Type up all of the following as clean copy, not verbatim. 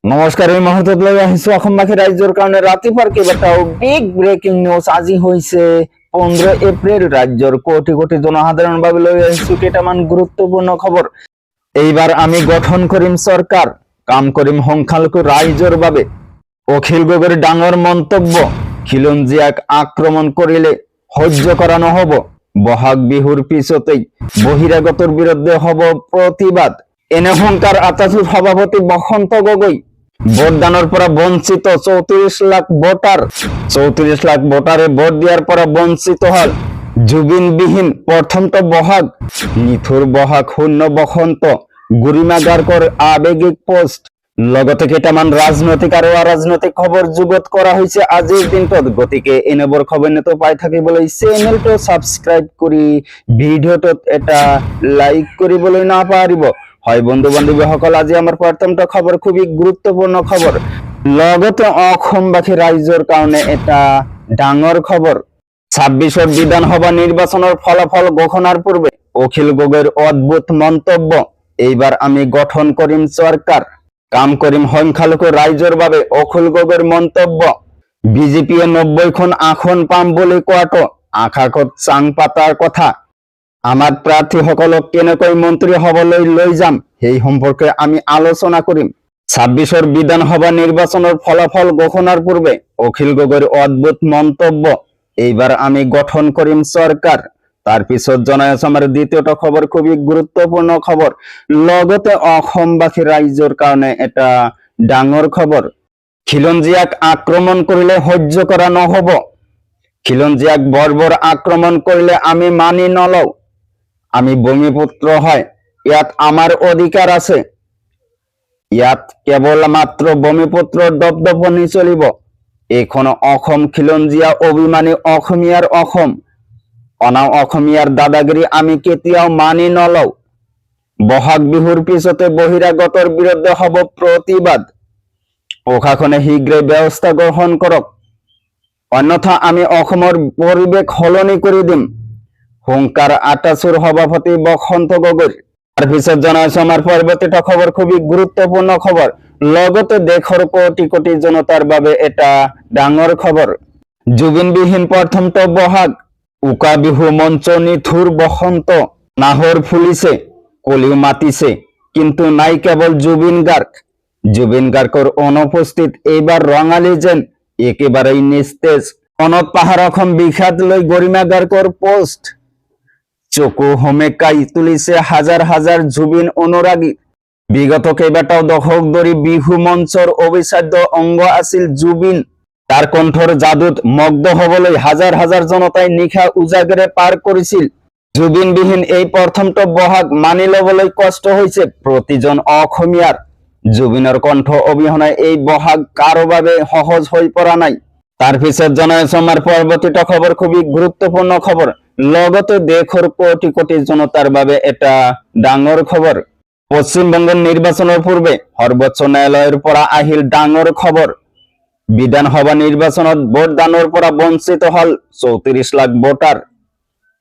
নমস্কাৰ, এই মুহূৰ্তত লৈ আহিছো অসমবাসী ৰাইজৰ কাৰণে ৰাতিপুৱাৰ কেইবাটাও বিগ ব্ৰেকিং নিউজ। আজি হৈছে 15 এপ্ৰিল। ৰাজ্যৰ কোটি কোটি জনসাধাৰণৰ বাবে লৈ আহিছো কেইটামান গুৰুত্বপূৰ্ণ খবৰ। এইবাৰ আমি গঠন কৰিম চৰকাৰ, কাম কৰিম সংখ্যালঘু ৰাইজৰ বাবে। অখিল গগৈৰ ডাঙৰ মন্তব্য। খিলঞ্জীয়াক আক্ৰমণ কৰিলে সহ্য কৰা নহব। বহাগ বিহুৰ পিছতেই বহিৰাগতৰ বিৰুদ্ধে হব প্ৰতিবাদ। এনে হুংকাৰ আটাছুৰ সভাপতি বসন্ত গগৈ। ভোটদানৰ পৰা বঞ্চিত 34 লাখ ভোটাৰ। 34 লাখ ভোটাৰে ভোট দিয়াৰ পৰা বঞ্চিত হল। জুবিনবিহীন প্ৰথমটো বহাগ, নিথুৰ বহাগ শূন্য বসন্ত। গৰিমা গাৰ্গৰ আৱেগিক পোষ্ট। লগতে কেইটামান ৰাজনৈতিক আৰু অৰাজনৈতিক খবৰ যুগত কৰা হৈছে আজিৰ দিনটোত। গতিকে এনেবোৰ খবৰ নিত পাই থাকিবলৈ চেনেলটো ছাবস্ক্ৰাইব কৰি ভিডিঅ'টোত এটা লাইক কৰিবলৈ নাপাহৰিব। হয় বন্ধু বান্ধৱীসকল, আজি আমাৰ প্ৰথমটো খবৰ খুবই গুৰুত্বপূৰ্ণ খবৰ। লগতে অসমবাসী ৰাইজৰ কাৰণে এটা ডাঙৰ খবৰ। 26ৰ বিধানসভা নিৰ্বাচনৰ ফলাফল ঘোষণাৰ পূৰ্বে অখিল গগৈৰ অদ্ভুত মন্তব্য। এইবাৰ আমি গঠন কৰিম চৰকাৰ, কাম কৰিম সংখ্যালঘু ৰাইজৰ বাবে। অখিল গগৈৰ মন্তব্য। বিজেপিয়ে 90খন আসন পাম বুলি কোৱাটো আকাশত চাং পাতাৰ কথা। আমাৰ প্ৰাৰ্থীসকলক কেনেকৈ মন্ত্ৰী হবলৈ লৈ যাম সেই সম্পৰ্কে আমি আলোচনা কৰিম। 26ৰ বিধানসভা নিৰ্বাচনৰ ফলাফল ঘোষণাৰ পূৰ্বে অখিল গগৈৰ অদ্ভুত মন্তব্য। এইবাৰ আমি গঠন কৰিম চৰকাৰ। তাৰ পিছত জনাই আছো আমাৰ দ্বিতীয়টো খবৰ, খুবই গুৰুত্বপূৰ্ণ খবৰ। লগতে অসমবাসী ৰাইজৰ কাৰণে এটা ডাঙৰ খবৰ। খিলঞ্জীয়াক আক্ৰমণ কৰিলে সহ্য কৰা নহব। খিলঞ্জীয়াক বৰ্বৰ আক্ৰমণ কৰিলে আমি মানি নলওঁ। আমি ভূমিপুত্ৰ হয়, ইয়াত আমাৰ অধিকাৰ আছে। ইয়াত কেৱল মাত্ৰ ভূমিপুত্ৰৰ দপদপনি চলিব। এইখন অসম খিলঞ্জীয়া অভিমানী অসমীয়াৰ অসম। অনা অসমীয়াৰ দাদাগিৰি আমি কেতিয়াও মানি নলওঁ। বহাগ বিহুৰ পিছতে বহিৰাগতৰ বিৰুদ্ধে হব প্ৰতিবাদ। প্ৰশাসনে শীঘ্ৰে ব্যৱস্থা গ্ৰহণ কৰক, অন্যথা আমি অসমৰ পৰিৱেশ সলনি কৰি দিম। হুংকাৰ আটাছুৰ সভাপতি বসন্ত গগৈৰ। তাৰ পিছত জনাইছো আমাৰ পৰৱৰ্তীটো খবৰ, খুবই গুৰুত্বপূৰ্ণ খবৰ। লগতে দেশৰ কোটি কোটি জনতাৰ বাবে এটা ডাঙৰ খবৰ। জুবিনবিহীন প্ৰথমটো বহাগ, উকা বিহু মঞ্চ নিথুৰ বসন্ত। নাহৰ ফুলিছে, কলিও মাতিছে, কিন্তু নাই কেৱল জুবিন গাৰ্গ। জুবিন গাৰ্গৰ অনুপস্থিত এইবাৰ ৰঙালী যেন একেবাৰেই নিস্তেজ। মনত পাহাৰ অসম বিষাদ লৈ গৰিমা গাৰ্গৰ পোষ্ট। চকু হোমেকাই তুলিছে হাজাৰ হাজাৰ জুবিন অনুৰাগী। বিগত কেইবাটাও দশক ধৰি বিহু মঞ্চৰ অবিচ্ছেদ্য অংগ আছিল জুবিন। তাৰ কণ্ঠৰ যাদুত মগ্ন হবলৈ হাজাৰ হাজাৰ জনতাই নিশা উজাগৰে পাৰ কৰিছিল। জুবিনবিহীন এই প্ৰথমটো বহাগ মানি লবলৈ কষ্ট হৈছে প্ৰতিজন অসমীয়াৰ। জুবিনৰ কণ্ঠ অবিহনে এই বহাগ কাৰো বাবে সহজ হৈ পৰা নাই। তাৰ পিছত জনাইছো আমাৰ পৰৱৰ্তীটো খবৰ, খুবই গুৰুত্বপূৰ্ণ খবৰ। লগতে দেশৰ কোটি কোটি জনতাৰ বাবে এটা ডাঙৰ খবৰ। পশ্চিমবংগৰ নিৰ্বাচনৰ পূৰ্বে সৰ্বোচ্চ ন্যায়ালয়ৰ পৰা আহিল ডাঙৰ খবৰ। বিধানসভা নিৰ্বাচনত ভোটদানৰ পৰা বঞ্চিত হল 34 লাখ ভোটাৰ।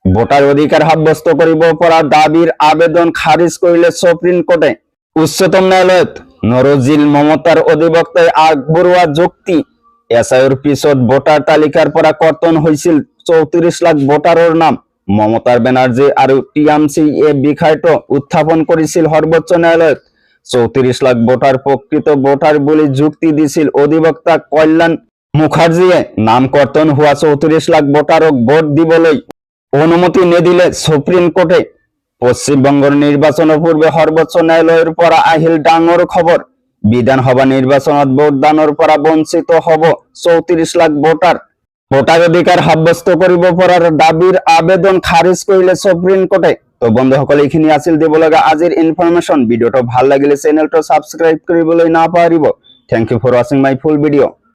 ভোটাৰ অধিকাৰ সাব্যস্ত কৰিব পৰা দাবীৰ আবেদন খাৰিজ কৰিলে সুপ্ৰিম কোৰ্টে। উচ্চতম ন্যায়ালয়ত নৰজিল মমতাৰ অধিবক্তাই আগবঢ়োৱা যুক্তি। এছআইৰ পিছত ভোটাৰ তালিকাৰ পৰা কৰ্তন হৈছিল 34 লাখ ভোটাৰৰ নাম। মমতা বেনাৰ্জী আৰু টিএমচি এই বিষয়টো উত্থাপন কৰিছিল সৰ্বোচ্চ ন্যায়ালয়ত। 34 লাখ ভোটাৰ প্ৰকৃত ভোটাৰ বুলি যুক্তি দিছিল অধিবক্তা কল্যাণ মুখাৰ্জীয়ে। নাম কৰ্তন হোৱা 34 লাখ ভোটাৰক ভোট দিবলৈ অনুমতি নিদিলে সুপ্ৰিম কোৰ্টে। পশ্চিমবংগৰ নিৰ্বাচনৰ পূৰ্বে সৰ্বোচ্চ ন্যায়ালয়ৰ পৰা আহিল ডাঙৰ খবৰ। বিধানসভা নিৰ্বাচনত ভোটদানৰ পৰা বঞ্চিত হব 34 লাখ ভোটাৰ। ভোটাৰ অধিকাৰ সাব্যস্ত কৰিব পৰাৰ দাবীৰ আবেদন খাৰিজ কৰিলে সুপ্ৰিম কোৰ্টে। তো বন্ধুসকল, এইখিনি আছিল দিব লগা আজিৰ ইনফৰমেশ্যন। ভিডিঅ'টো ভাল লাগিলে চেনেলটো ছাবস্ক্ৰাইব কৰিবলৈ নাপাহৰিব। থ্যাংক ইউ ফৰ ৱাচিং মাই ফুল ভিডিঅ'।